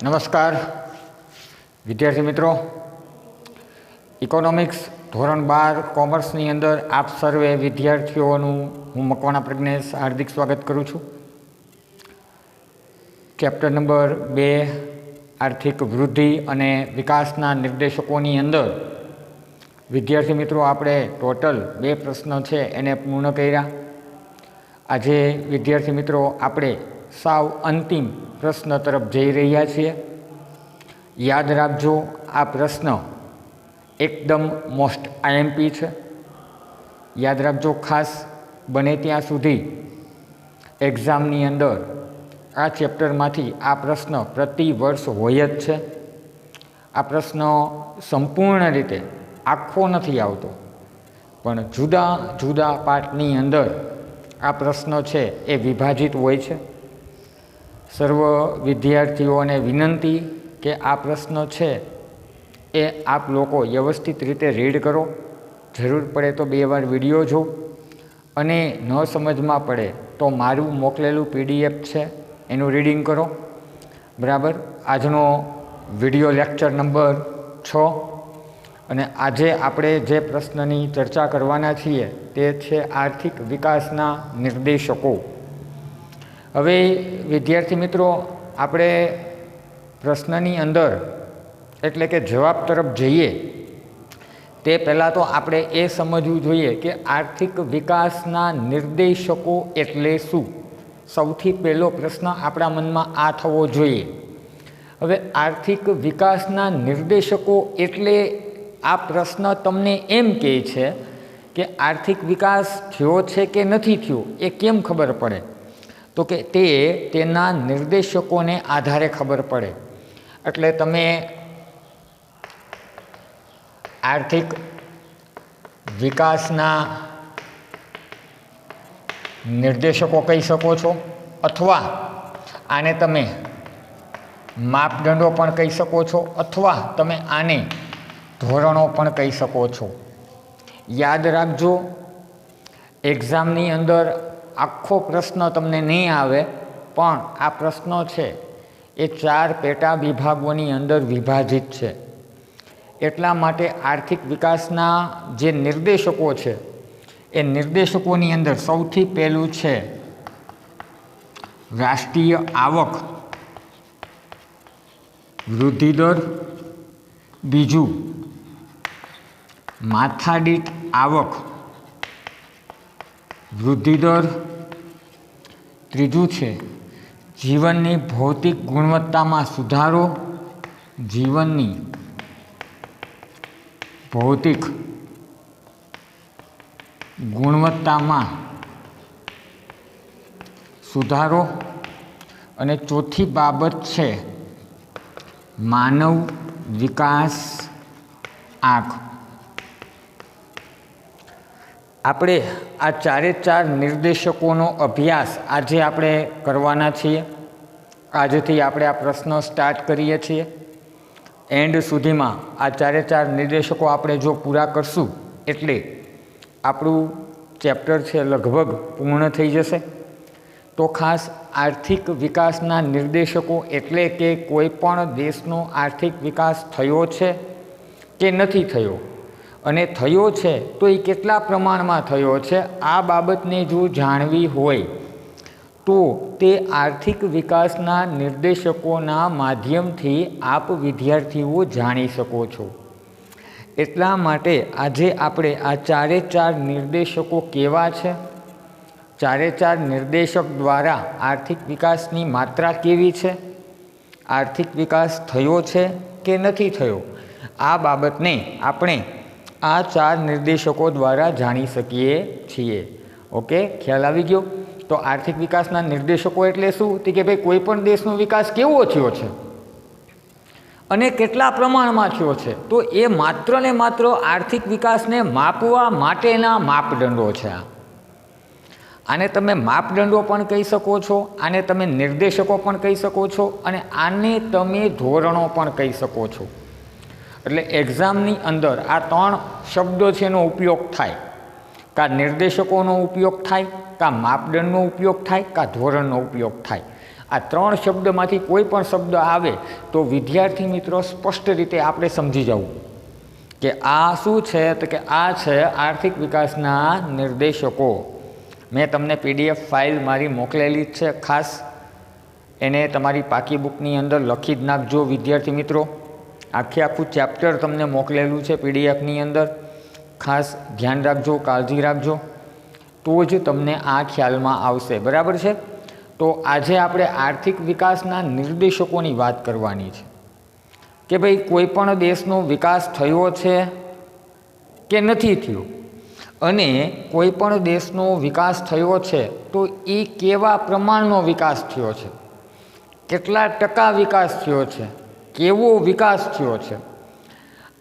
નમસ્કાર વિદ્યાર્થી મિત્રો, ઇકોનોમિક્સ ધોરણ 12 કોમર્સની અંદર આપ સર્વે વિદ્યાર્થીઓનું હું મકવાણા પ્રજ્ઞેશ હાર્દિક સ્વાગત કરું છું. ચેપ્ટર નંબર 2 આર્થિક વૃદ્ધિ અને વિકાસના નિર્દેશકોની અંદર વિદ્યાર્થી મિત્રો આપણે ટોટલ 2 પ્રશ્નો છે એને પૂર્ણ કર્યા. આજે વિદ્યાર્થી મિત્રો આપણે સાવ અંતિમ પ્રશ્ન તરફ જઈ રહ્યા છીએ. યાદ રાખજો, આ પ્રશ્ન એકદમ મોસ્ટ આઈએમપી છે. યાદ રાખજો ખાસ, બને ત્યાં સુધી એક્ઝામની અંદર આ ચેપ્ટરમાંથી આ પ્રશ્ન પ્રતિ વર્ષ હોય જ છે. આ પ્રશ્ન સંપૂર્ણ રીતે આખો નથી આવતો, પણ જુદા જુદા પાર્ટની અંદર આ પ્રશ્નો છે એ વિભાજિત હોય છે. સર્વ વિદ્યાર્થીઓને વિનંતી કે આ પ્રશ્ન છે એ આપ લોકો વ્યવસ્થિત રીતે રીડ કરો. જરૂર પડે તો 2 વાર વિડીયો જો, અને ન સમજમાં પડે તો મારું મોકલેલું PDF છે એનું રીડિંગ કરો. બરાબર. આજનો વિડીયો લેક્ચર નંબર 6, અને આજે આપણે જે પ્રશ્નની ચર્ચા કરવાના છીએ તે છે આર્થિક વિકાસના નિર્દેશકો. હવે વિદ્યાર્થી મિત્રો, આપણે પ્રશ્નની અંદર એટલે કે જવાબ તરફ જઈએ તે પહેલાં તો આપણે એ સમજવું જોઈએ કે આર્થિક વિકાસના નિર્દેશકો એટલે શું. સૌથી પહેલો પ્રશ્ન આપણા મનમાં આ થવો જોઈએ. હવે આર્થિક વિકાસના નિર્દેશકો એટલે આ પ્રશ્ન તમને એમ કહે છે કે આર્થિક વિકાસ થયો છે કે નથી થયો એ કેમ ખબર પડે? તો કે તેના નિર્દેશકોને આધારે ખબર પડે. એટલે તમે આર્થિક વિકાસના નિર્દેશકો કહી શકો છો, અથવા આને તમે માપદંડો પણ કહી શકો છો, અથવા તમે આને ધોરણો પણ કહી શકો છો. યાદ રાખજો, એક્ઝામની અંદર આખો પ્રશ્ન તમને નહીં આવે, પણ આ પ્રશ્નો છે એ 4 પેટા વિભાગોની અંદર વિભાજિત છે. એટલા માટે આર્થિક વિકાસના જે નિર્દેશકો છે એ નિર્દેશકોની અંદર સૌથી પહેલું છે રાષ્ટ્રીય આવક વૃદ્ધિદર. બીજું માથાદીઠ આવક વૃદ્ધિદર. ત્રીજું છે જીવનની ભૌતિક ગુણવત્તામાં સુધારો. જીવનની ભૌતિક ગુણવત્તામાં સુધારો. અને ચોથી બાબત છે માનવ વિકાસ આંક. આપણે આ 4 નિર્દેશકોનો અભ્યાસ આજે આપણે કરવાના છીએ. આજથી આપણે આ પ્રશ્નો સ્ટાર્ટ કરીએ છીએ. એન્ડ સુધીમાં આ 4 નિર્દેશકો આપણે જો પૂરા કરશું એટલે આપણું ચેપ્ટર છે લગભગ પૂર્ણ થઈ જશે. તો ખાસ આર્થિક વિકાસના નિર્દેશકો એટલે કે કોઈ પણ દેશનો આર્થિક વિકાસ થયો છે કે નથી થયો, અને થયો છે તો એ કેટલા પ્રમાણમાં થયો છે, આ બાબતને જો જાણવી હોય તો તે આર્થિક વિકાસના નિર્દેશકોના માધ્યમથી આપ વિદ્યાર્થીઓ જાણી શકો છો. એટલા માટે આજે આપણે આ 4 નિર્દેશકો કેવા છે, 4 નિર્દેશક દ્વારા આર્થિક વિકાસની માત્રા કેવી છે, આર્થિક વિકાસ થયો છે કે નથી થયો, આ બાબતને આપણે આ 4 નિર્દેશકો દ્વારા જાણી શકીએ છીએ. ઓકે, ખ્યાલ આવી ગયો? તો આર્થિક વિકાસના નિર્દેશકો એટલે શું? કે ભાઈ કોઈ પણ દેશનો વિકાસ કેવો થયો છે અને કેટલા પ્રમાણમાં થયો છે, તો એ માત્ર ને માત્ર આર્થિક વિકાસને માપવા માટેના માપદંડો છે. આને તમે માપદંડો પણ કહી શકો છો, આને તમે નિર્દેશકો પણ કહી શકો છો, અને આને તમે ધોરણો પણ કહી શકો છો. એટલે એક્ઝામની અંદર આ 3 શબ્દો છે એનો ઉપયોગ થાય. કાં નિર્દેશકોનો ઉપયોગ થાય, કાં માપદંડનો ઉપયોગ થાય, કાં ધોરણનો ઉપયોગ થાય. આ ત્રણ શબ્દમાંથી કોઈ પણ શબ્દ આવે તો વિદ્યાર્થી મિત્રો સ્પષ્ટ રીતે આપણે સમજી જવું કે આ શું છે, તો કે આ છે આર્થિક વિકાસના નિર્દેશકો. મેં તમને PDF ફાઇલ મારી મોકલેલી જ છે, ખાસ એને તમારી પાકી બુકની અંદર લખી જ નાખજો વિદ્યાર્થી મિત્રો. આખું ચેપ્ટર તમને મોકલેલું છે PDFની અંદર, ખાસ ધ્યાન રાખજો, કાળજી રાખજો, તો જ તમને આ ખ્યાલમાં આવશે. બરાબર છે? તો આજે આપણે આર્થિક વિકાસના નિર્દેશકોની વાત કરવાની છે કે ભાઈ કોઈ પણ દેશનો વિકાસ થયો છે કે નથી થયો, અને કોઈ પણ દેશનો વિકાસ થયો છે તો એ કેવા પ્રમાણનો વિકાસ થયો છે, કેટલા ટકા વિકાસ થયો છે, કેવો વિકાસ થયો છે.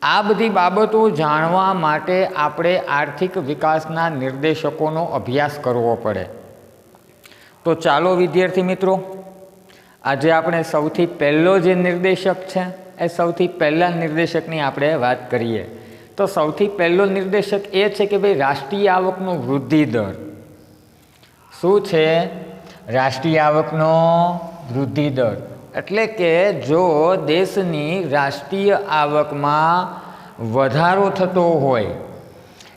આ બધી બાબતો જાણવા માટે આપણે આર્થિક વિકાસના નિર્દેશકોનો અભ્યાસ કરવો પડે. તો ચાલો વિદ્યાર્થી મિત્રો, આજે આપણે સૌથી પહેલો જે નિર્દેશક છે એ સૌથી પહેલા નિર્દેશકની આપણે વાત કરીએ. તો સૌથી પહેલો નિર્દેશક એ છે કે ભાઈ રાષ્ટ્રીય આવકનો વૃદ્ધિ દર. શું છે? રાષ્ટ્રીય આવકનો વૃદ્ધિ દર. એટલે કે જો દેશની રાષ્ટ્રીય આવકમાં વધારો થતો હોય,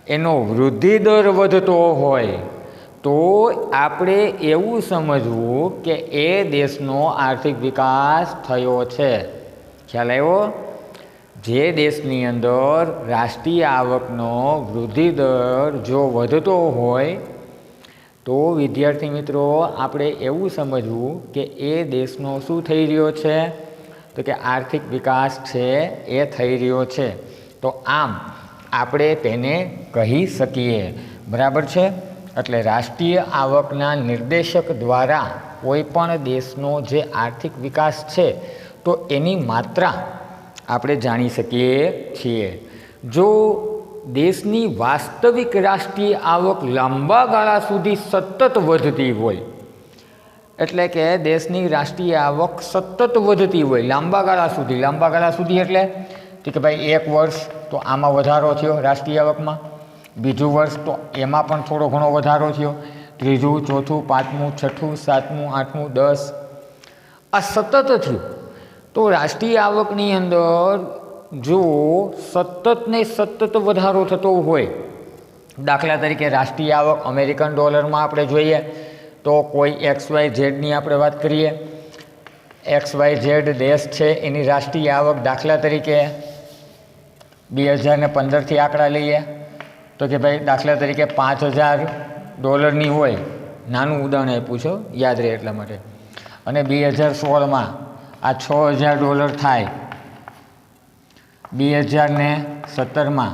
એનો વૃદ્ધિ દર વધતો હોય, તો આપણે એવું સમજવું કે એ દેશનો આર્થિક વિકાસ થયો છે. ખ્યાલ આવ્યો? જે દેશની અંદર રાષ્ટ્રીય આવકનો વૃદ્ધિ દર જો વધતો હોય તો વિદ્યાર્થી મિત્રો આપણે એવું સમજવું કે એ દેશનો શું થઈ રહ્યો છે, તો કે આર્થિક વિકાસ છે એ થઈ રહ્યો છે. તો આમ આપણે તેને કહી શકીએ. બરાબર છે? એટલે રાષ્ટ્રીય આવકના નિર્દેશક દ્વારા કોઈ પણ દેશનો જે આર્થિક વિકાસ છે તો એની માત્રા આપણે જાણી શકીએ છીએ. જો દેશની વાસ્તવિક રાષ્ટ્રીય આવક લાંબા ગાળા સુધી સતત વધતી હોય, એટલે કે દેશની રાષ્ટ્રીય આવક સતત વધતી હોય લાંબા ગાળા સુધી એટલે કે ભાઈ એક વર્ષ તો આમાં વધારો થયો રાષ્ટ્રીય આવકમાં, બીજું વર્ષ તો એમાં પણ થોડો ઘણો વધારો થયો, ત્રીજું, ચોથું, પાંચમું, છઠ્ઠું, સાતમું, આઠમું, 10, આ સતત થયું. તો રાષ્ટ્રીય આવકની અંદર જો સતત ને સતત વધારો થતો હોય, દાખલા તરીકે રાષ્ટ્રીય આવક અમેરિકન ડોલરમાં આપણે જોઈએ તો કોઈ XYZની આપણે વાત કરીએ, XYZ દેશ છે એની રાષ્ટ્રીય આવક દાખલા તરીકે 2015થી આંકડા લઈએ તો કે ભાઈ દાખલા તરીકે $5000 હોય, નાનું ઉદાહરણ આપ્યું છે યાદ રહે એટલા માટે, અને 2016માં આ $6000 થાય, 2017માં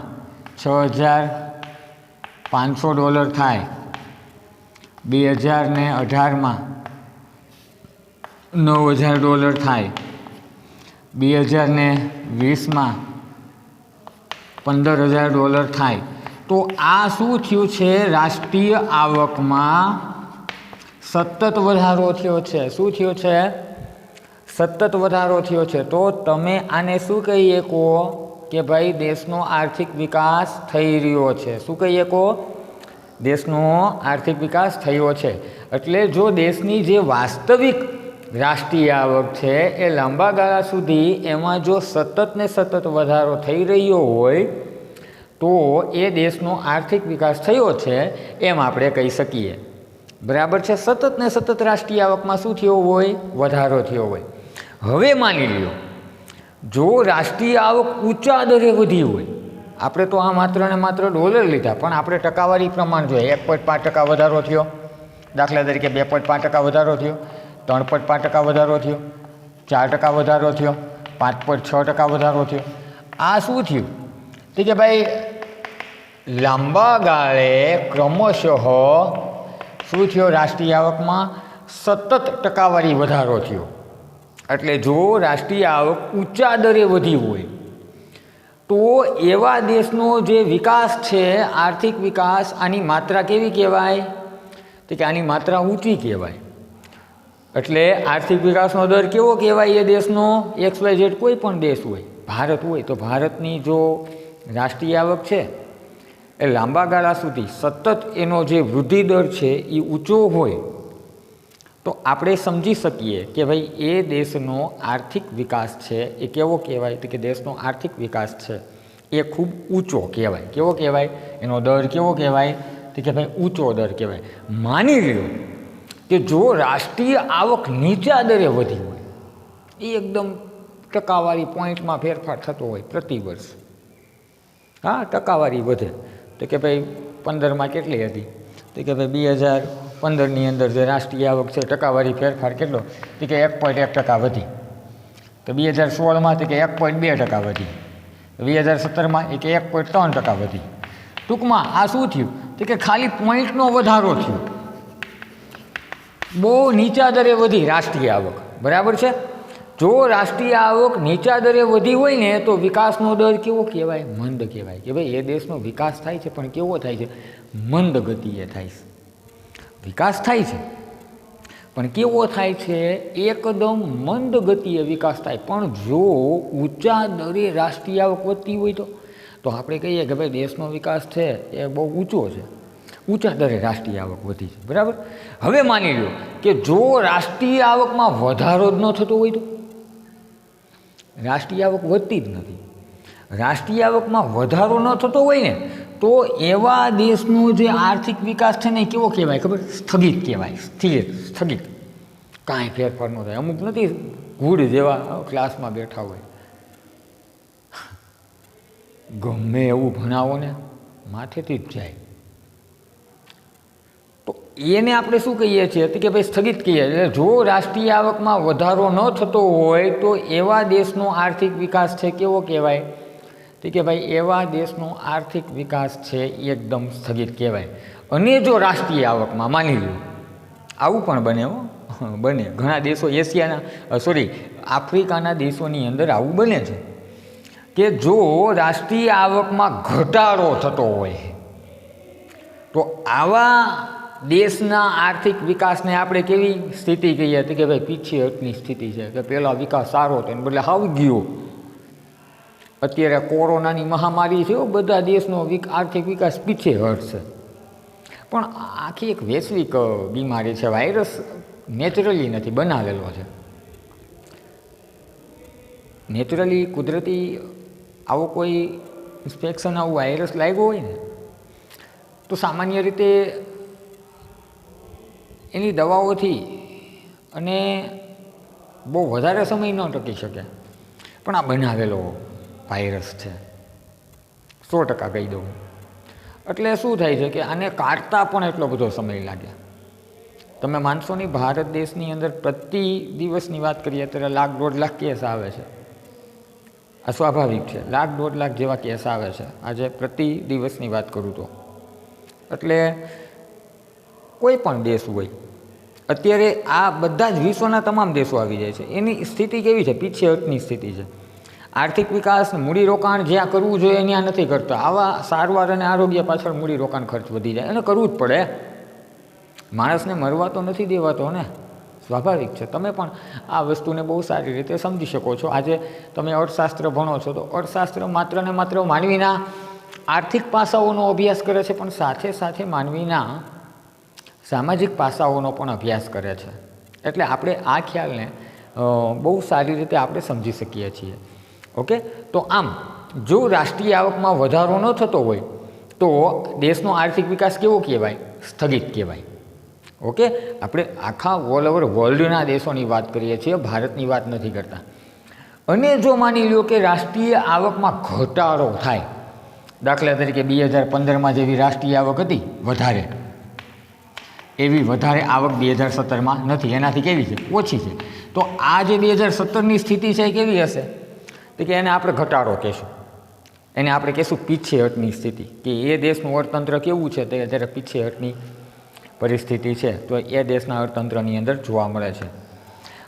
$6500 થાય, 2018માં $9000 થાય, 2020માં $15000 થાય. તો આ શું થયું છે? રાષ્ટ્રીય આવકમાં સતત વધારો થયો છે. શું થયો છે? સતત વધારો થયો છે. તો તમે આને શું કહી શકો કે ભાઈ દેશનો આર્થિક વિકાસ થઈ રહ્યો છે. શું કહી શકો? દેશનો આર્થિક વિકાસ થયો છે. એટલે જો દેશની જે વાસ્તવિક રાષ્ટ્રીય આવક છે એ લાંબા ગાળા સુધી એમાં જો સતત ને સતત વધારો થઈ રહ્યો હોય તો એ દેશનો આર્થિક વિકાસ થયો છે એમ આપણે કહી શકીએ. બરાબર છે? સતત ને સતત રાષ્ટ્રીય આવકમાં શું થયો હોય? વધારો થયો હોય. હવે માની લ્યો જો રાષ્ટ્રીય આવક ઊંચા દરે વધી હોય, આપણે તો આ માત્ર ને માત્ર ડોલર લીધા પણ આપણે ટકાવારી પ્રમાણ જોઈએ, 1.5% વધારો થયો, દાખલા તરીકે 2.5% વધારો થયો, 3.5% વધારો થયો, 4% વધારો થયો, 5.6% વધારો થયો. આ શું થયું? તો કે ભાઈ લાંબા ગાળે ક્રમશઃ શું થયો? રાષ્ટ્રીય આવકમાં સતત ટકાવારી વધારો થયો. એટલે જો રાષ્ટ્રીય આવક ઊંચા દરે વધી હોય તો એવા દેશનો જે વિકાસ છે, આર્થિક વિકાસ, આની માત્રા કેવી કહેવાય? તો કે આની માત્રા ઊંચી કહેવાય. એટલે આર્થિક વિકાસનો દર કેવો કહેવાય? એ દેશનો XYZ કોઈ પણ દેશ હોય, ભારત હોય તો ભારતની જો રાષ્ટ્રીય આવક છે એ લાંબા ગાળા સુધી સતત એનો જે વૃદ્ધિ દર છે એ ઊંચો હોય તો આપણે સમજી શકીએ કે ભાઈ એ દેશનો આર્થિક વિકાસ છે એ કેવો કહેવાય? તો કે દેશનો આર્થિક વિકાસ છે એ ખૂબ ઊંચો કહેવાય. કેવો કહેવાય? એનો દર કેવો કહેવાય? તો કે ભાઈ ઊંચો દર કહેવાય. માની લ્યો કે જો રાષ્ટ્રીય આવક નીચા દરે વધી હોય, એ એકદમ ટકાવારી પોઈન્ટમાં ફેરફાર થતો હોય પ્રતિ વર્ષ, હા ટકાવારી વધે, તો કે ભાઈ 15માં કેટલી હતી? તો કે ભાઈ 2015ની અંદર જે રાષ્ટ્રીય આવક છે ટકાવારી ફેરફાર કેટલો? તો કે 1.1% વધી. તો 2016માં તો કે 1.2% વધી. 2017માં એ કે 1.3% વધી. ટૂંકમાં આ શું થયું? તો કે ખાલી પોઈન્ટનો વધારો થયો, બહુ નીચા દરે વધી રાષ્ટ્રીય આવક. બરાબર છે? જો રાષ્ટ્રીય આવક નીચા દરે વધી હોય ને તો વિકાસનો દર કેવો કહેવાય? મંદ કહેવાય. કે ભાઈ એ દેશનો વિકાસ થાય છે પણ કેવો થાય છે? મંદ ગતિએ થાય છે. વિકાસ થાય છે પણ કેવો થાય છે? એકદમ મંદ ગતિએ વિકાસ થાય. પણ જો ઊંચા દરે રાષ્ટ્રીય આવક વધતી હોય તો આપણે કહીએ કે ભાઈ દેશનો વિકાસ છે એ બહુ ઊંચો છે, ઊંચા દરે રાષ્ટ્રીય આવક વધી છે. બરાબર? હવે માની લો કે જો રાષ્ટ્રીય આવકમાં વધારો જ ન થતો હોય તો રાષ્ટ્રીય આવક વધતી જ નથી, રાષ્ટ્રીય આવકમાં વધારો ન થતો હોય ને તો એવા દેશનો જે આર્થિક વિકાસ છે ને કેવો કહેવાય ખબર? સ્થગિત કહેવાય. સ્થિર, સ્થગિત, કાંઈ ફેરફાર ન થાય. અમુક નથી ઘૂડ જેવા ક્લાસમાં બેઠા હોય, ગમે એવું ભણાવો ને માથેથી જ જાય. તો એને આપણે શું કહીએ છીએ? કે ભાઈ સ્થગિત કહીએ. એટલે જો રાષ્ટ્રીય આવકમાં વધારો ન થતો હોય તો એવા દેશનો આર્થિક વિકાસ છે કેવો કહેવાય? તો કે ભાઈ એવા દેશનો આર્થિક વિકાસ છે એકદમ સ્થગિત કહેવાય. અને જો રાષ્ટ્રીય આવકમાં માની લો, આવું પણ બને હો, બને. ઘણા દેશો આફ્રિકાના દેશોની અંદર આવું બને છે કે જો રાષ્ટ્રીય આવકમાં ઘટાડો થતો હોય તો આવા દેશના આર્થિક વિકાસને આપણે કેવી સ્થિતિ કહીએ? તો કે ભાઈ પીછેહટની સ્થિતિ છે, કે પહેલાં વિકાસ સારો હતો એને બદલે હાવ ગયો. અત્યારે કોરોનાની મહામારી છે, બધા દેશનો આર્થિક વિકાસ પીછેહટ છે. પણ આખી એક વૈશ્વિક બીમારી છે. વાયરસ નેચરલી નથી બનાવેલો છે. નેચરલી કુદરતી આવો કોઈ ઇન્ફેક્શન, આવું વાયરસ લાગ્યો હોય ને તો સામાન્ય રીતે એની દવાઓથી અને બહુ વધારે સમય ન ટકી શકે. પણ આ બનાવેલો વાયરસ છે, 100% કહી દઉં. એટલે શું થાય છે કે આને કાઢતા પણ એટલો બધો સમય લાગે. તમે માનશો નહીં, ભારત દેશની અંદર પ્રતિ દિવસની વાત કરીએ ત્યારે 1,00,000-1.5 લાખ કેસ આવે છે. આ સ્વાભાવિક છે, 1,00,000-1.5 લાખ જેવા કેસ આવે છે આજે પ્રતિ દિવસની વાત કરું તો. એટલે કોઈ પણ દેશ હોય, અત્યારે આ બધા જ વિશ્વના તમામ દેશો આવી જાય છે. એની સ્થિતિ કેવી છે? પીછેહટની સ્થિતિ છે. આર્થિક વિકાસ, મૂડીરોકાણ જ્યાં કરવું જોઈએ ત્યાં નથી કરતા. આવા સારવાર અને આરોગ્ય પાછળ મૂડીરોકાણ ખર્ચ વધી જાય, એને કરવું જ પડે. માણસને મરવા તો નથી દેવાતો ને, સ્વાભાવિક છે. તમે પણ આ વસ્તુને બહુ સારી રીતે સમજી શકો છો. આજે તમે અર્થશાસ્ત્ર ભણો છો તો અર્થશાસ્ત્ર માત્ર ને માત્ર માનવીના આર્થિક પાસાઓનો અભ્યાસ કરે છે, પણ સાથે સાથે માનવીના સામાજિક પાસાઓનો પણ અભ્યાસ કરે છે. એટલે આપણે આ ખ્યાલને બહુ સારી રીતે આપણે સમજી શકીએ છીએ. ઓકે, તો આમ જો રાષ્ટ્રીય આવકમાં વધારો ન થતો હોય તો દેશનો આર્થિક વિકાસ કેવો કહેવાય? સ્થગિત કહેવાય. ઓકે, આપણે આખા ઓલ ઓવર વર્લ્ડના દેશોની વાત કરીએ છીએ, ભારતની વાત નથી કરતા. અને જો માની લો કે રાષ્ટ્રીય આવકમાં ઘટાડો થાય, દાખલા તરીકે 2015માં જેવી રાષ્ટ્રીય આવક હતી વધારે, એવી વધારે આવક 2017માં નથી. એનાથી કેવી છે? ઓછી છે. તો આ જે 2017ની સ્થિતિ છે એ કેવી હશે? તો કે એને આપણે ઘટાડો કહેશું, એને આપણે કહેશું પીછેહટની સ્થિતિ. કે એ દેશનું અર્થતંત્ર કેવું છે? તો અત્યારે પીછેહટની પરિસ્થિતિ છે, તો એ દેશના અર્થતંત્રની અંદર જોવા મળે છે.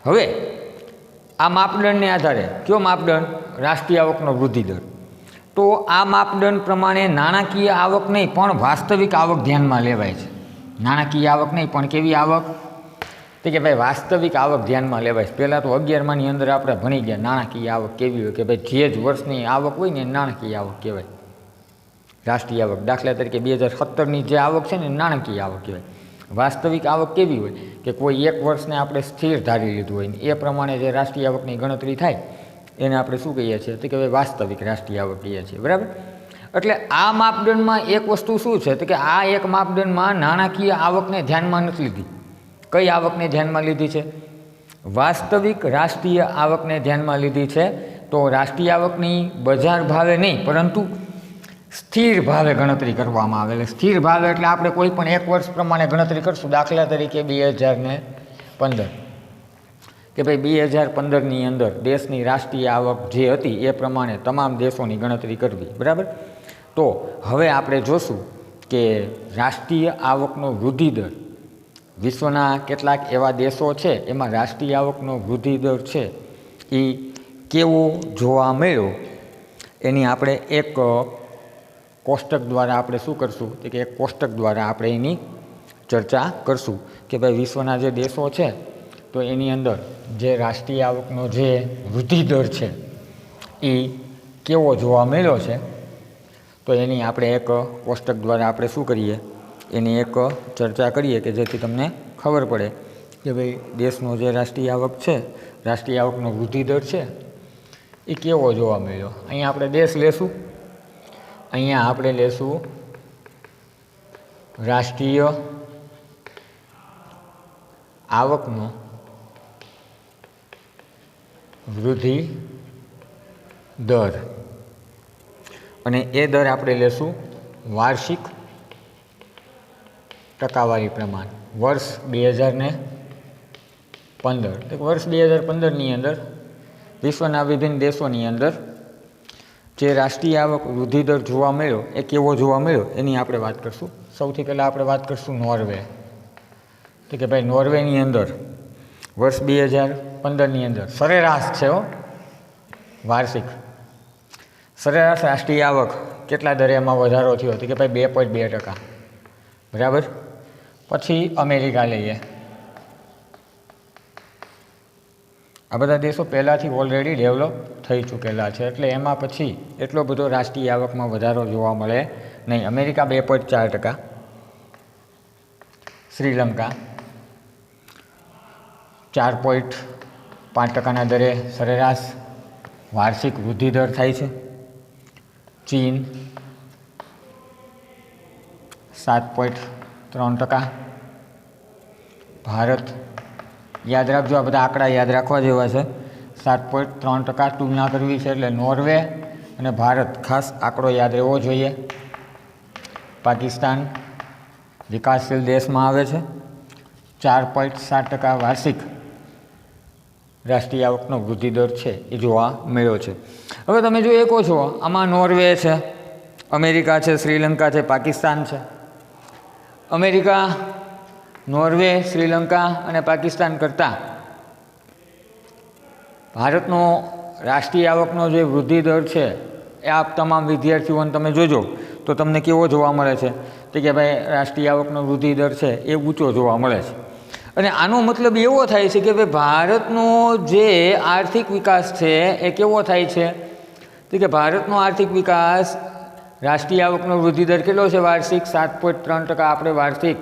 હવે આ માપદંડને આધારે, કયો માપદંડ? રાષ્ટ્રીય આવકનો વૃદ્ધિ દર. તો આ માપદંડ પ્રમાણે નાણાકીય આવક નહીં પણ વાસ્તવિક આવક ધ્યાનમાં લેવાય છે. નાણાકીય આવક નહીં પણ કેવી આવક? તો કે ભાઈ વાસ્તવિક આવક ધ્યાનમાં લેવાય છે. પહેલાં તો 11માની અંદર આપણે ભણી ગયા નાણાકીય આવક કેવી હોય, કે ભાઈ જે જ વર્ષની આવક હોય ને એ નાણાકીય આવક કહેવાય. રાષ્ટ્રીય આવક દાખલા તરીકે 2017ની જે આવક છે ને નાણાકીય આવક કહેવાય. વાસ્તવિક આવક કેવી હોય કે કોઈ એક વર્ષને આપણે સ્થિર ધારી લીધું હોય ને એ પ્રમાણે જે રાષ્ટ્રીય આવકની ગણતરી થાય એને આપણે શું કહીએ છીએ તો કે ભાઈ વાસ્તવિક રાષ્ટ્રીય આવક કહીએ છીએ, બરાબર. એટલે આ માપદંડમાં એક વસ્તુ શું છે તો કે આ એક માપદંડમાં નાણાકીય આવકને ધ્યાનમાં નથી લીધી. કઈ આવકને ધ્યાનમાં લીધી છે? વાસ્તવિક રાષ્ટ્રીય આવકને ધ્યાનમાં લીધી છે. તો રાષ્ટ્રીય આવકની બજાર ભાવે નહીં પરંતુ સ્થિર ભાવે ગણતરી કરવામાં આવે. એટલે સ્થિર ભાવે એટલે આપણે કોઈ પણ એક વર્ષ પ્રમાણે ગણતરી કરશું. દાખલા તરીકે 2015 કે ભાઈ 2015ની અંદર દેશની રાષ્ટ્રીય આવક જે હતી એ પ્રમાણે તમામ દેશોની ગણતરી કરવી, બરાબર. તો હવે આપણે જોશું કે રાષ્ટ્રીય આવકનો વૃદ્ધિદર વિશ્વના કેટલાક એવા દેશો છે એમાં રાષ્ટ્રીય આવકનો વૃદ્ધિદર છે એ કેવો જોવા મળ્યો એની આપણે એક કોષ્ટક દ્વારા આપણે શું કરશું કે એક કોષ્ટક દ્વારા આપણે એની ચર્ચા કરશું કે ભાઈ વિશ્વના જે દેશો છે તો એની અંદર જે રાષ્ટ્રીય આવકનો જે વૃદ્ધિદર છે એ કેવો જોવા મળ્યો છે. તો એની આપણે એક કોષ્ટક દ્વારા આપણે શું કરીએ એની એક ચર્ચા કરીએ કે જેથી તમને ખબર પડે કે ભાઈ દેશનો જે રાષ્ટ્રીય આવક છે, રાષ્ટ્રીય આવકનો વૃદ્ધિદર છે એ કેવો જોવા મળ્યો. અહીંયા આપણે દેશ લેશું, અહીંયા આપણે લેશું રાષ્ટ્રીય આવકનો વૃદ્ધિ દર અને એ દર આપણે લેશું વાર્ષિક ટકાવારી પ્રમાણ વર્ષ 2015. વર્ષ 2015ની અંદર વિશ્વના વિભિન્ન દેશોની અંદર જે રાષ્ટ્રીય આવક વૃદ્ધિદર જોવા મળ્યો એ કેવો જોવા મળ્યો એની આપણે વાત કરશું. સૌથી પહેલાં આપણે વાત કરશું નોર્વે. તો કે ભાઈ નોર્વેની અંદર વર્ષ 2015ની અંદર સરેરાશ છે વાર્ષિક સરેરાશ રાષ્ટ્રીય આવક કેટલા દરે એમાં વધારો થયો હતો કે ભાઈ 2.2%, બરાબર. પછી અમેરિકા લઈએ. આ બધા દેશો પહેલાંથી ઓલરેડી ડેવલપ થઈ ચૂકેલા છે એટલે એમાં પછી એટલો બધો રાષ્ટ્રીય આવકમાં વધારો જોવા મળે નહીં. અમેરિકા 2.4%, શ્રીલંકા 4.5%ના દરે સરેરાશ વાર્ષિક વૃદ્ધિદર થાય છે. ચીન 7.3%, ભારત યાદ રાખજો, આ બધા આંકડા યાદ રાખવા જેવા છે. 7.3% તુલના કરવી છે એટલે નોર્વે અને ભારત ખાસ આંકડો યાદ રહેવો જોઈએ. પાકિસ્તાન વિકાસશીલ દેશમાં આવે છે, 4.7% વાર્ષિક રાષ્ટ્રીય આવકનો વૃદ્ધિદર છે એ જોવા મળ્યો છે. હવે તમે જો એ કહો છો આમાં નોર્વે છે, અમેરિકા છે, શ્રીલંકા છે, પાકિસ્તાન છે. અમેરિકા, નોર્વે, શ્રીલંકા અને પાકિસ્તાન કરતાં ભારતનો રાષ્ટ્રીય આવકનો જે વૃદ્ધિદર છે એ આપ તમામ વિદ્યાર્થીઓને તમે જોજો તો તમને કેવો જોવા મળે છે તો કે ભાઈ રાષ્ટ્રીય આવકનો વૃદ્ધિદર છે એ ઊંચો જોવા મળે છે. અને આનો મતલબ એવો થાય છે કે ભાઈ ભારતનો જે આર્થિક વિકાસ છે એ કેવો થાય છે તો કે ભારતનો આર્થિક વિકાસ રાષ્ટ્રીય આવકનો વૃદ્ધિદર કેટલો છે વાર્ષિક 7.3%. આપણે વાર્ષિક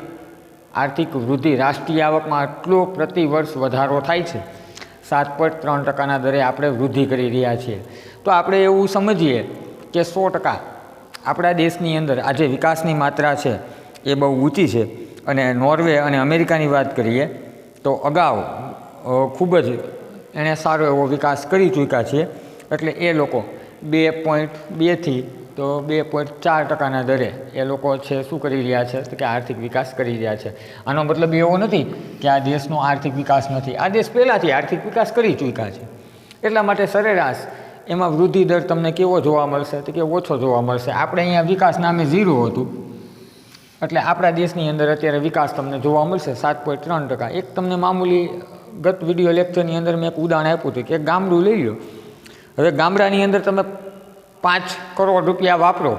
આર્થિક વૃદ્ધિ રાષ્ટ્રીય આવકમાં આટલો પ્રતિ વર્ષ વધારો થાય છે, 7.3%ના દરે આપણે વૃદ્ધિ કરી રહ્યા છીએ. તો આપણે એવું સમજીએ કે 100% આપણા દેશની અંદર આજે વિકાસની માત્રા છે એ બહુ ઊંચી છે. અને નોર્વે અને અમેરિકાની વાત કરીએ તો અગાઉ ખૂબ જ એણે સારો એવો વિકાસ કરી ચૂક્યા છે એટલે એ લોકો 2.2થી તો 2.4%ના દરે એ લોકો છે શું કરી રહ્યા છે તો કે આર્થિક વિકાસ કરી રહ્યા છે. આનો મતલબ એવો નથી કે આ દેશનો આર્થિક વિકાસ નથી, આ દેશ પહેલાંથી આર્થિક વિકાસ કરી ચૂક્યા છે. એટલા માટે સરેરાશ એમાં વૃદ્ધિ દર તમને કેવો જોવા મળશે તો કે ઓછો જોવા મળશે. આપણે અહીંયા વિકાસ નામે 0 હતું એટલે આપણા દેશની અંદર અત્યારે વિકાસ તમને જોવા મળશે 7.3%. એક તમને મામૂલી ગત વિડીયો લેક્ચરની અંદર મેં એક ઉદાહરણ આપ્યું હતું કે એક ગામડું લઈ લો. હવે ગામડાની અંદર તમે 5 કરોડ રૂપિયા વાપરો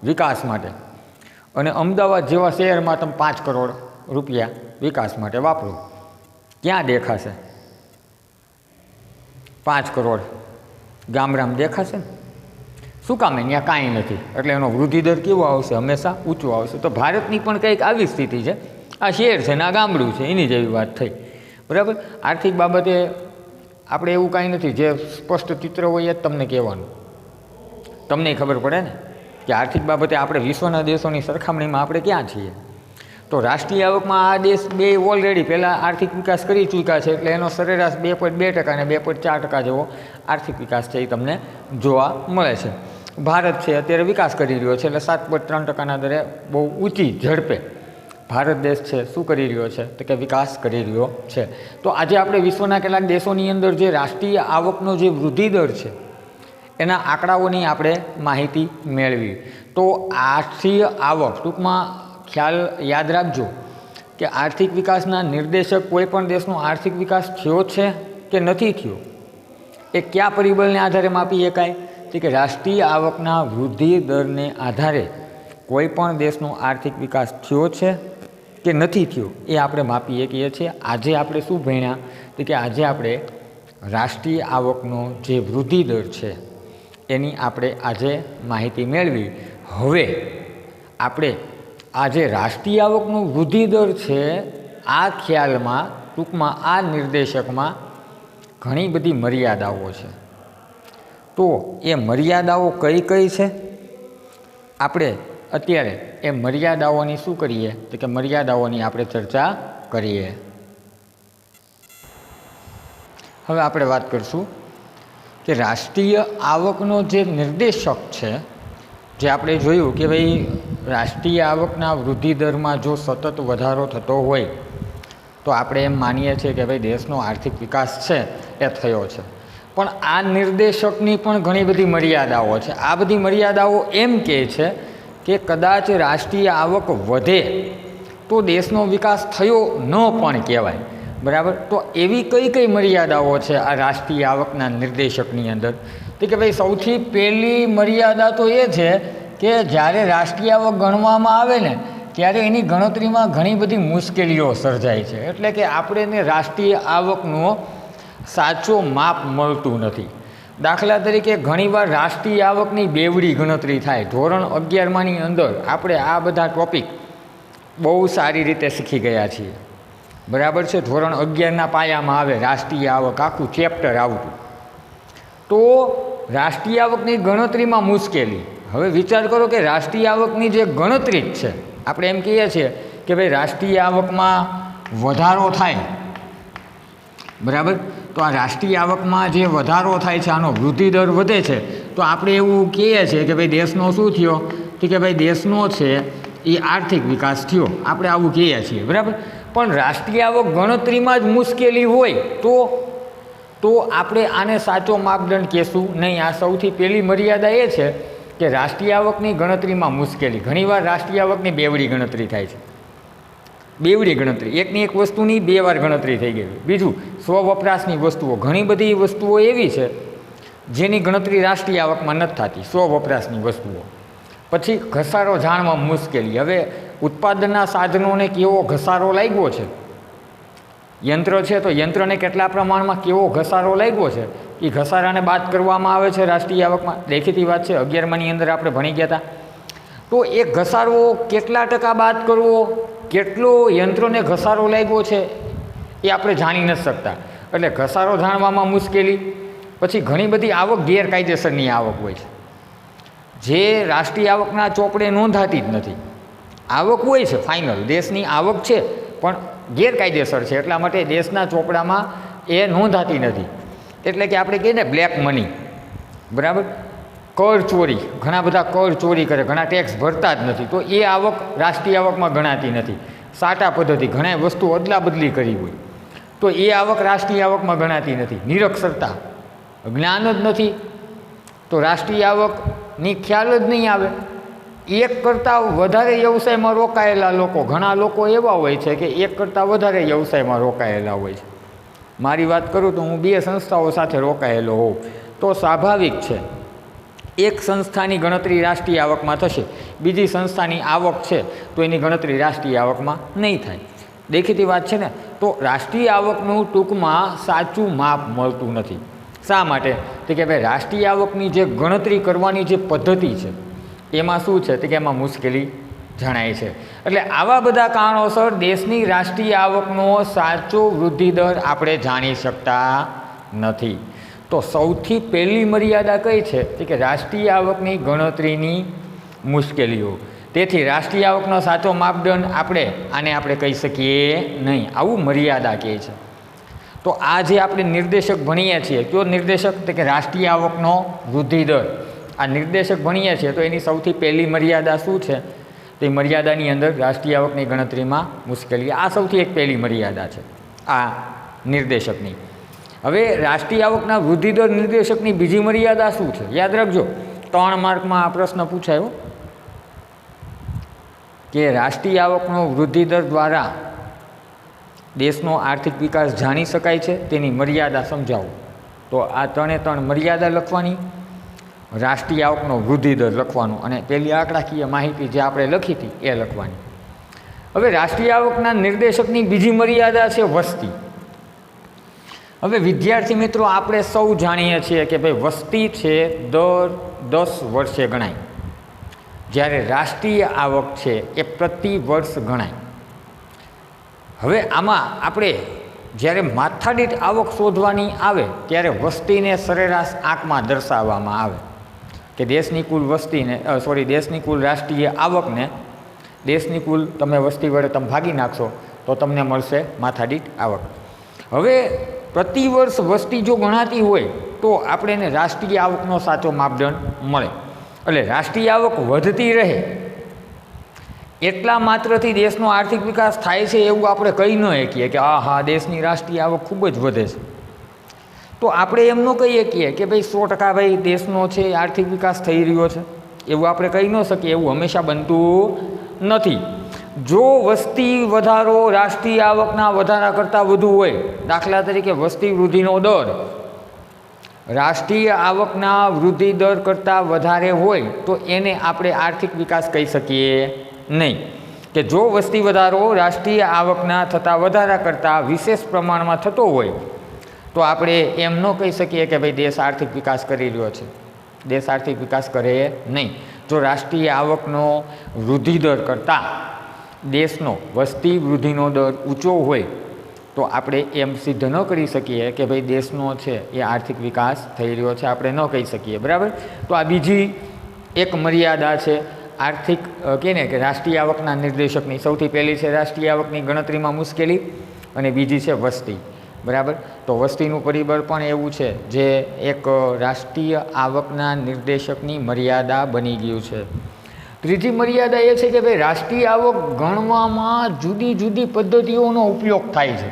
વિકાસ માટે અને અમદાવાદ જેવા શહેરમાં તમે 5 કરોડ રૂપિયા વિકાસ માટે વાપરો, ક્યાં દેખાશે? 5 કરોડ ગામડામાં દેખાશે ને? શું કામ? ત્યાં કાંઈ નથી એટલે એનો વૃદ્ધિદર કેવો આવશે? હંમેશા ઊંચો આવશે. તો ભારતની પણ કંઈક આવી સ્થિતિ છે. આ શહેર છે ને આ ગામડું છે, એની જેવી વાત થઈ, બરાબર. આર્થિક બાબતે આપણે એવું કાંઈ નથી, જે સ્પષ્ટ ચિત્ર હોય એ જ તમને કહેવાનું, તમને ખબર પડે ને કે આર્થિક બાબતે આપણે વિશ્વના દેશોની સરખામણીમાં આપણે ક્યાં છીએ. તો રાષ્ટ્રીય આવકમાં આ દેશ બે ઓલરેડી પહેલાં આર્થિક વિકાસ કરી ચૂક્યા છે, એટલે એનો સરેરાશ 2.2% અને 2.4% જેવો આર્થિક વિકાસ છે એ તમને જોવા મળે છે. ભારત છે અત્યારે વિકાસ કરી રહ્યો છે, એટલે 7.3%ના દરે બહુ ઊંચી ઝડપે ભારત દેશ છે શું કરી રહ્યો છે તો કે વિકાસ કરી રહ્યો છે. તો આજે આપણે વિશ્વના કેટલાક દેશોની અંદર જે રાષ્ટ્રીય આવકનો જે વૃદ્ધિ દર છે એના આંકડાઓની આપણે માહિતી મેળવી. તો રાષ્ટ્રીય આવક, ટૂંકમાં ખ્યાલ યાદ રાખજો કે આર્થિક વિકાસના નિર્દેશક કોઈ પણ દેશનો આર્થિક વિકાસ થયો છે કે નથી થયો એ કયા પરિબળને આધારે માપી શકાય, તો કે રાષ્ટ્રીય આવકના વૃદ્ધિ દરને આધારે કોઈ પણ દેશનો આર્થિક વિકાસ થયો છે કે નથી થયો એ આપણે માપી શકીએ છીએ. આજે આપણે શું ભણ્યા તો કે આજે આપણે રાષ્ટ્રીય આવકનો જે વૃદ્ધિ દર છે એની આપણે આજે માહિતી મેળવી. હવે આપણે આ જે રાષ્ટ્રીય આવકનો વૃદ્ધિ દર છે આ ખ્યાલમાં, ટૂંકમાં આ નિર્દેશકમાં ઘણી બધી મર્યાદાઓ છે. તો એ મર્યાદાઓ કઈ કઈ છે આપણે અત્યારે એ મર્યાદાઓની શું કરીએ તો કે મર્યાદાઓની આપણે ચર્ચા કરીએ. હવે આપણે વાત કરીશું કે રાષ્ટ્રીય આવકનો જે નિર્દેશક છે, જે આપણે જોયું કે ભાઈ રાષ્ટ્રીય આવકના વૃદ્ધિ દરમાં જો સતત વધારો થતો હોય તો આપણે એમ માનીએ છીએ કે ભાઈ દેશનો આર્થિક વિકાસ છે એ થયો છે. પણ આ નિર્દેશકની પણ ઘણી બધી મર્યાદાઓ છે. આ બધી મર્યાદાઓ એમ કહે છે કે કદાચ રાષ્ટ્રીય આવક વધે તો દેશનો વિકાસ થયો ન પણ કહેવાય, બરાબર. તો એવી કઈ કઈ મર્યાદાઓ છે આ રાષ્ટ્રીય આવકના નિર્દેશકની અંદર, તો કે ભાઈ સૌથી પહેલી મર્યાદા તો એ છે કે જ્યારે રાષ્ટ્રીય આવક ગણવામાં આવે ને ત્યારે એની ગણતરીમાં ઘણી બધી મુશ્કેલીઓ સર્જાય છે. એટલે કે આપણે એને રાષ્ટ્રીય આવકનો સાચો માપ મળતું નથી. દાખલા તરીકે ઘણીવાર રાષ્ટ્રીય આવકની બેવડી ગણતરી થાય. ધોરણ 11માની અંદર આપણે આ બધા ટોપિક બહુ સારી રીતે શીખી ગયા છીએ, બરાબર છે. ધોરણ 11ના પાયામાં આવે રાષ્ટ્રીય આવક, આખું ચેપ્ટર આવતું. તો રાષ્ટ્રીય આવકની ગણતરીમાં મુશ્કેલી. હવે વિચાર કરો કે રાષ્ટ્રીય આવકની જે ગણતરી જ છે, આપણે એમ કહીએ છીએ કે ભાઈ રાષ્ટ્રીય આવકમાં વધારો થાય, બરાબર. તો આ રાષ્ટ્રીય આવકમાં જે વધારો થાય છે, આનો વૃદ્ધિ દર વધે છે, તો આપણે એવું કહીએ છીએ કે ભાઈ દેશનો શું થયો તો કે ભાઈ દેશનો છે એ આર્થિક વિકાસ થયો, આપણે આવું કહીએ છીએ, બરાબર. પણ રાષ્ટ્રીય આવક ગણતરીમાં જ મુશ્કેલી હોય તો આપણે આને સાચો માપદંડ કહેશું નહીં. આ સૌથી પહેલી મર્યાદા એ છે કે રાષ્ટ્રીય આવકની ગણતરીમાં મુશ્કેલી. ઘણીવાર રાષ્ટ્રીય આવકની બેવડી ગણતરી થાય છે. બેવડી ગણતરી, એકની એક વસ્તુની 2 વાર ગણતરી થઈ ગઈ. બીજું, સ્વવપરાશની વસ્તુઓ, ઘણી બધી વસ્તુઓ એવી છે જેની ગણતરી રાષ્ટ્રીય આવકમાં નથી થતી, સ્વવપરાશની વસ્તુઓ. પછી ઘસારો જાણવામાં મુશ્કેલી. હવે ઉત્પાદનના સાધનોને કેવો ઘસારો લાગ્યો છે, યંત્ર છે તો યંત્રને કેટલા પ્રમાણમાં કેવો ઘસારો લાગ્યો છે, એ ઘસારાને બાદ કરવામાં આવે છે રાષ્ટ્રીય આવકમાં. દેખીતી વાત છે, 11માની અંદર આપણે ભણી ગયા હતા. તો એ ઘસારો કેટલા ટકા બાદ કરવો, કેટલો યંત્રોને ઘસારો લાગ્યો છે એ આપણે જાણી નથી શકતા. એટલે ઘસારો જાણવામાં મુશ્કેલી. પછી ઘણી બધી આવક ગેરકાયદેસરની આવક હોય છે, જે રાષ્ટ્રીય આવકના ચોપડે નોંધાતી જ નથી. આવક હોય છે ફાઇનલ, દેશની આવક છે પણ ગેરકાયદેસર છે, એટલા માટે દેશના ચોપડામાં એ નોંધાતી નથી. એટલે કે આપણે કહીએ ને બ્લેક મની, બરાબર. કર ચોરી, ઘણા બધા કર ચોરી કરે, ઘણા ટેક્સ ભરતા જ નથી, તો એ આવક રાષ્ટ્રીય આવકમાં ગણાતી નથી. સાટા પદ્ધતિ, ઘણા વસ્તુ અદલા બદલી કરી હોય તો એ આવક રાષ્ટ્રીય આવકમાં ગણાતી નથી. નિરક્ષરતા, જ્ઞાન જ નથી તો રાષ્ટ્રીય આવકની ખ્યાલ જ નહીં આવે. એક કરતાં વધારે વ્યવસાયમાં રોકાયેલા લોકો, ઘણા લોકો એવા હોય છે કે એક કરતાં વધારે વ્યવસાયમાં રોકાયેલા હોય છે. મારી વાત કરું તો હું 2 સંસ્થાઓ સાથે રોકાયેલો હોઉં, તો સ્વાભાવિક છે એક સંસ્થાની ગણતરી રાષ્ટ્રીય આવકમાં થશે, બીજી સંસ્થાની આવક છે તો એની ગણતરી રાષ્ટ્રીય આવકમાં નહીં થાય. દેખીતી વાત છે ને. તો રાષ્ટ્રીય આવકનું ટૂંકમાં સાચું માપ મળતું નથી. શા માટે? તો કે ભાઈ રાષ્ટ્રીય આવકની જે ગણતરી કરવાની જે પદ્ધતિ છે એમાં શું છે તો કે એમાં મુશ્કેલી જણાય છે. એટલે આવા બધા કારણોસર દેશની રાષ્ટ્રીય આવકનો સાચો વૃદ્ધિદર આપણે જાણી શકતા નથી. તો સૌથી પહેલી મર્યાદા કઈ છે કે રાષ્ટ્રીય આવકની ગણતરીની મુશ્કેલીઓ. તેથી રાષ્ટ્રીય આવકનો સાચો માપદંડ આપણે કહી શકીએ નહીં, આવું મર્યાદા કહે છે. તો આ જે આપણે નિર્દેશક ભણીએ છીએ, કયો નિર્દેશક કે રાષ્ટ્રીય આવકનો વૃદ્ધિદર, આ નિર્દેશક ભણીએ છીએ તો એની સૌથી પહેલી મર્યાદા શું છે? તે મર્યાદાની અંદર રાષ્ટ્રીય આવકની ગણતરીમાં મુશ્કેલી, આ સૌથી એક પહેલી મર્યાદા છે આ નિર્દેશકની. હવે રાષ્ટ્રીય આવકના વૃદ્ધિદર નિર્દેશકની બીજી મર્યાદા શું છે? યાદ રાખજો, 3 માર્કમાં આ પ્રશ્ન પૂછાયો કે રાષ્ટ્રીય આવકનો વૃદ્ધિદર દ્વારા દેશનો આર્થિક વિકાસ જાણી શકાય છે, તેની મર્યાદા સમજાવો. તો આ 3 મર્યાદા લખવાની, રાષ્ટ્રીય આવકનો વૃદ્ધિદર લખવાનો અને પેલી આંકડાકીય માહિતી જે આપણે લખી હતી એ લખવાની. હવે રાષ્ટ્રીય આવકના નિર્દેશકની બીજી મર્યાદા છે વસ્તી. હવે વિદ્યાર્થી મિત્રો, આપણે સૌ જાણીએ છીએ કે ભાઈ વસ્તી છે દર 10 વર્ષે ગણાય, જ્યારે રાષ્ટ્રીય આવક છે એ પ્રતિ વર્ષ ગણાય. હવે આમાં આપણે જ્યારે માથાદીઠ આવક શોધવાની આવે ત્યારે વસ્તીને સરેરાશ આંકમાં દર્શાવવામાં આવે કે દેશની કુલ વસ્તીને દેશની કુલ રાષ્ટ્રીય આવકને દેશની કુલ તમે વસ્તી વડે તમે ભાગી નાખશો તો તમને મળશે માથાદીઠ આવક. હવે પ્રતિ વર્ષ વસ્તી જો ગણાતી હોય તો આપણે એને રાષ્ટ્રીય આવકનો સાચો માપદંડ મળે. એટલે રાષ્ટ્રીય આવક વધતી રહે એટલા માત્રથી દેશનો આર્થિક વિકાસ થાય છે એવું આપણે કહી ન શકીએ કે હા દેશની રાષ્ટ્રીય આવક ખૂબ જ વધે છે. તો આપણે એમ ન કહી શકીએ કે ભાઈ 100% ભાઈ દેશનો છે આર્થિક વિકાસ થઈ રહ્યો છે, એવું આપણે કહી ન શકીએ. એવું હંમેશા બનતું નથી. જો વસ્તી વધારો રાષ્ટ્રીય આવકના વધારા કરતાં વધુ હોય, દાખલા તરીકે વસ્તી વૃદ્ધિનો દર રાષ્ટ્રીય આવકના વૃદ્ધિ દર કરતાં વધારે હોય તો એને આપણે આર્થિક વિકાસ કહી શકીએ નહીં. કે જો વસ્તી વધારો રાષ્ટ્રીય આવકના થતા વધારા કરતાં વિશેષ પ્રમાણમાં થતો હોય તો આપણે એમ ન કહી શકીએ કે ભાઈ દેશ આર્થિક વિકાસ કરી રહ્યો છે. દેશ આર્થિક વિકાસ કરે નહીં. જો રાષ્ટ્રીય આવકનો વૃદ્ધિદર કરતાં દેશનો વસ્તી વૃદ્ધિનો દર ઊંચો હોય તો આપણે એમ સિદ્ધ ન કરી શકીએ કે ભાઈ દેશનો છે એ આર્થિક વિકાસ થઈ રહ્યો છે, આપણે ન કહી શકીએ. બરાબર. તો આ બીજી એક મર્યાદા છે આર્થિક કે રાષ્ટ્રીય આવકના નિર્દેશકની. સૌથી પહેલી છે રાષ્ટ્રીય આવકની ગણતરીમાં મુશ્કેલી અને બીજી છે વસ્તી. બરાબર. તો વસ્તીનું પરિબળ પણ એવું છે જે એક રાષ્ટ્રીય આવકના નિર્દેશકની મર્યાદા બની ગયું છે. ત્રીજી મર્યાદા એ છે કે ભાઈ રાષ્ટ્રીય આવક ગણવામાં જુદી જુદી પદ્ધતિઓનો ઉપયોગ થાય છે.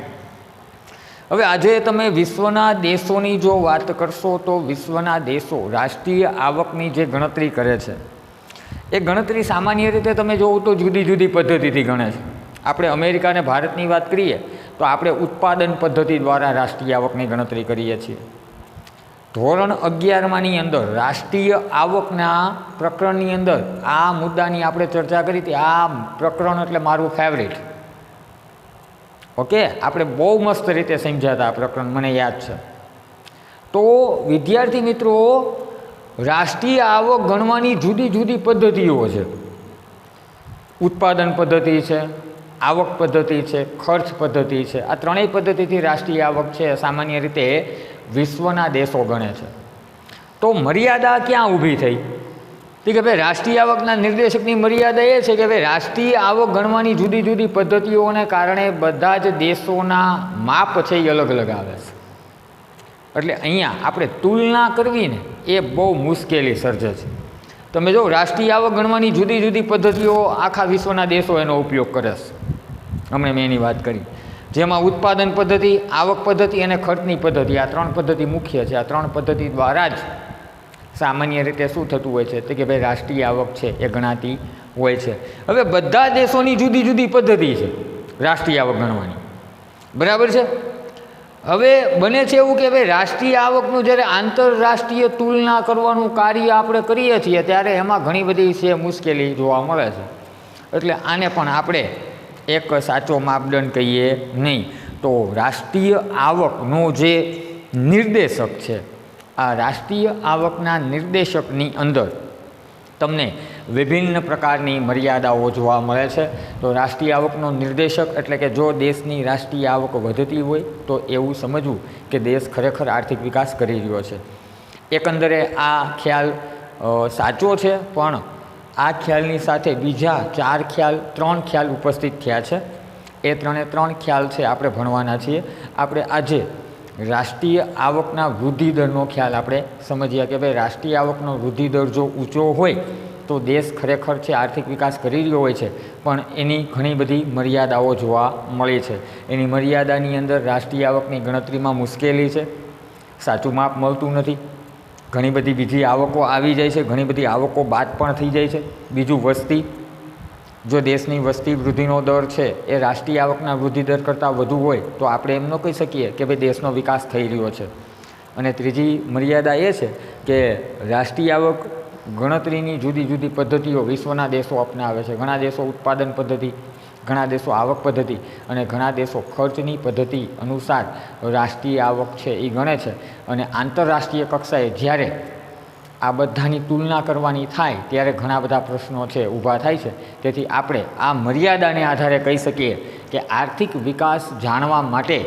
હવે આજે તમે વિશ્વના દેશોની જો વાત કરશો તો વિશ્વના દેશો રાષ્ટ્રીય આવકની જે ગણતરી કરે છે એ ગણતરી સામાન્ય રીતે તમે જોવો તો જુદી જુદી પદ્ધતિથી ગણે છે. આપણે અમેરિકા અને ભારતની વાત કરીએ તો આપણે ઉત્પાદન પદ્ધતિ દ્વારા રાષ્ટ્રીય આવકની ગણતરી કરીએ છીએ. ધોરણ 11માની અંદર રાષ્ટ્રીય આવકના પ્રકરણની અંદર આ મુદ્દાની આપણે ચર્ચા કરી હતી. આ પ્રકરણ એટલે મારું ફેવરિટ. ઓકે, આપણે બહુ મસ્ત રીતે સમજ્યા હતા આ પ્રકરણ, મને યાદ છે. તો વિદ્યાર્થી મિત્રો, રાષ્ટ્રીય આવક ગણવાની જુદી જુદી પદ્ધતિઓ છે. ઉત્પાદન પદ્ધતિ છે, આવક પદ્ધતિ છે, ખર્ચ પદ્ધતિ છે. આ ત્રણેય પદ્ધતિથી રાષ્ટ્રીય આવક છે સામાન્ય રીતે વિશ્વના દેશો ગણે છે. તો મર્યાદા ક્યાં ઊભી થઈ? કે ભાઈ રાષ્ટ્રીય આવકના નિર્દેશકની મર્યાદા એ છે કે ભાઈ રાષ્ટ્રીય આવક ગણવાની જુદી જુદી પદ્ધતિઓને કારણે બધા જ દેશોના માપ છે એ અલગ અલગ આવે છે. એટલે અહીંયા આપણે તુલના કરવી ને એ બહુ મુશ્કેલી સર્જે છે. તમે જો રાષ્ટ્રીય આવક ગણવાની જુદી જુદી પદ્ધતિઓ આખા વિશ્વના દેશો એનો ઉપયોગ કરે છે. હમણાં મેં એની વાત કરી, જેમાં ઉત્પાદન પદ્ધતિ, આવક પદ્ધતિ અને ખર્ચની પદ્ધતિ, આ 3 પદ્ધતિ મુખ્ય છે. આ 3 પદ્ધતિ દ્વારા જ સામાન્ય રીતે શું થતું હોય છે કે ભાઈ રાષ્ટ્રીય આવક છે એ ગણાતી હોય છે. હવે બધા દેશોની જુદી જુદી પદ્ધતિ છે રાષ્ટ્રીય આવક ગણવાની. બરાબર છે. હવે બને છે એવું કે ભાઈ રાષ્ટ્રીય આવકનું જ્યારે આંતરરાષ્ટ્રીય તુલના કરવાનું કાર્ય આપણે કરીએ છીએ ત્યારે એમાં ઘણી બધી છે મુશ્કેલી જોવા મળે છે. એટલે આને પણ આપણે એક સાચો માપદંડ કહીએ નહીં. તો રાષ્ટ્રીય આવકનો જે નિર્દેશક છે, આ રાષ્ટ્રીય આવકના નિર્દેશકની અંદર તમને વિભિન્ન પ્રકારની મર્યાદાઓ જોવા મળે છે. તો રાષ્ટ્રીય આવકનો નિર્દેશક એટલે કે જો દેશની રાષ્ટ્રીય આવક વધતી હોય તો એવું સમજવું કે દેશ ખરેખર આર્થિક વિકાસ કરી રહ્યો છે. એકંદરે આ ખ્યાલ સાચો છે, પણ આ ખ્યાલની સાથે બીજા ત્રણ ખ્યાલ ઉપસ્થિત થયા છે. એ ત્રણ ખ્યાલ છે આપણે ભણવાના છીએ. આપણે આજે રાષ્ટ્રીય આવકના વૃદ્ધિ દરનો ખ્યાલ આપણે સમજીએ કે ભાઈ રાષ્ટ્રીય આવકનો વૃદ્ધિ દર જો ઊંચો હોય તો દેશ ખરેખર છે આર્થિક વિકાસ કરી રહ્યો હોય છે, પણ એની ઘણી બધી મર્યાદાઓ જોવા મળે છે. એની મર્યાદાની અંદર રાષ્ટ્રીય આવકની ગણતરીમાં મુશ્કેલી છે, સાચું માપ મળતું નથી, ઘણી બધી બીજી આવકો આવી જાય છે, ઘણી બધી આવકો બાદ પણ થઈ જાય છે. બીજું વસ્તી, જો દેશની વસ્તી વૃદ્ધિનો દર છે એ રાષ્ટ્રીય આવકના વૃદ્ધિ દર કરતાં વધુ હોય તો આપણે એમ ન કહી શકીએ કે ભાઈ દેશનો વિકાસ થઈ રહ્યો છે. અને ત્રીજી મર્યાદા એ છે કે રાષ્ટ્રીય આવક ગણતરીની જુદી જુદી પદ્ધતિઓ વિશ્વના દેશો અપનાવે છે. ઘણા દેશો ઉત્પાદન પદ્ધતિ, ઘણા દેશો આવક પદ્ધતિ અને ઘણા દેશો ખર્ચની પદ્ધતિ અનુસાર રાષ્ટ્રીય આવક છે એ ગણે છે. અને આંતરરાષ્ટ્રીય કક્ષાએ જ્યારે આ બધાની તુલના કરવાની થાય ત્યારે ઘણા બધા પ્રશ્નો છે ઊભા થાય છે. તેથી આપણે આ મર્યાદાને આધારે કહી શકીએ કે આર્થિક વિકાસ જાણવા માટે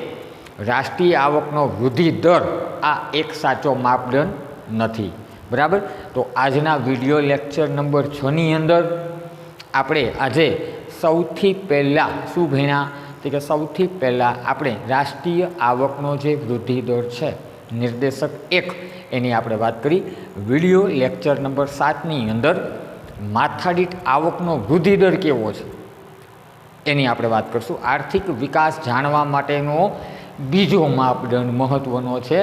રાષ્ટ્રીય આવકનો વૃદ્ધિ દર આ એક સાચો માપદંડ નથી. બરાબર. તો આજના વિડીયો લેક્ચર નંબર 6ની અંદર આપણે આજે સૌથી પહેલાં શું ભણ્યા કે સૌથી પહેલાં આપણે રાષ્ટ્રીય આવકનો જે વૃદ્ધિ દર છે નિર્દેશક 1 એની આપણે વાત કરી. વિડીયો લેક્ચર નંબર 7ની અંદર માથાદીઠ આવકનો વૃદ્ધિ દર કેવો છે એની આપણે વાત કરીશું. આર્થિક વિકાસ જાણવા માટેનો બીજો માપદંડ મહત્ત્વનો છે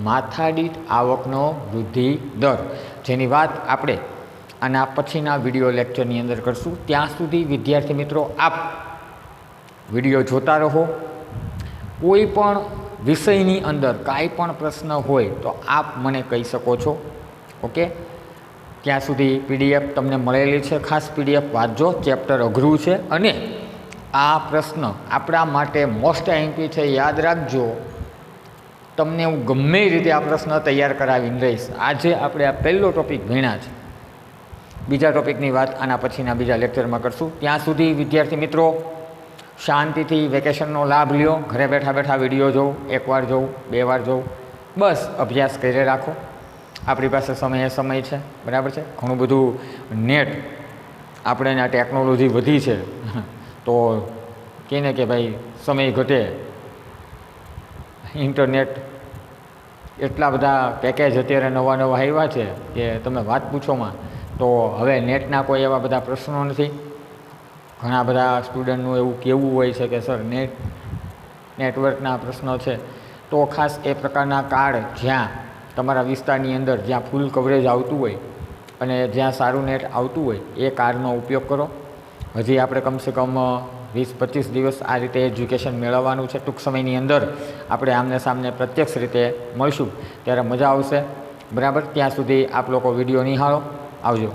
માથાદીઠ આવકનો વૃદ્ધિ દર, જેની વાત આપણે આના પછીના વિડીયો લેક્ચરની અંદર કરીશું. ત્યાં સુધી વિદ્યાર્થી મિત્રો આપ વિડીયો જોતા રહો. કોઈ પણ વિષયની અંદર કાંઈ પણ પ્રશ્ન હોય તો આપ મને કહી શકો છો. ઓકે, ત્યાં સુધી PDF તમને મળેલી છે, ખાસ PDF વાંચજો, ચેપ્ટર અઘરું છે અને આ પ્રશ્ન આપણા માટે મોસ્ટ આઈએમપી છે, યાદ રાખજો. તમને હું ગમે એ રીતે આ પ્રશ્ન તૈયાર કરાવીને રહીશ. આજે આપણે આ પહેલો ટૉપિક ભણ્યા છે, બીજા ટૉપિકની વાત આના પછીના બીજા લેક્ચરમાં કરશું. ત્યાં સુધી વિદ્યાર્થી મિત્રો શાંતિથી વેકેશનનો લાભ લ્યો. ઘરે બેઠા બેઠા વિડીયો જોઉં, એકવાર જોઉં, 2 વાર જોઉં, બસ અભ્યાસ કરી રાખો. આપણી પાસે સમય છે, બરાબર છે. ઘણું બધું નેટ આપણે આ ટેકનોલોજી વધી છે તો કહીને કે ભાઈ સમય ઘટે, ઇન્ટરનેટ એટલા બધા પેકેજ અત્યારે નવા આવ્યા છે કે તમે વાત પૂછોમાં. તો હવે નેટના કોઈ એવા બધા પ્રશ્નો નથી. ઘણા બધા સ્ટુડન્ટનું એવું કહેવું હોય છે કે સર નેટવર્કના પ્રશ્નો છે. તો ખાસ એ પ્રકારના કાર્ડ જ્યાં તમારા વિસ્તારની અંદર જ્યાં ફૂલ કવરેજ આવતું હોય અને જ્યાં સારું નેટ આવતું હોય એ કાર્ડનો ઉપયોગ કરો. હજી આપણે કમસે કમ 20-25 દિવસ આ રીતે એજ્યુકેશન મેળવવાનું છે. ટૂંક સમયની અંદર આપણે આમને સામને પ્રત્યક્ષ રીતે મળશું ત્યારે મજા આવશે. બરાબર. ત્યાં સુધી આપ લોકો વિડીયો નિહાળો. આવજો.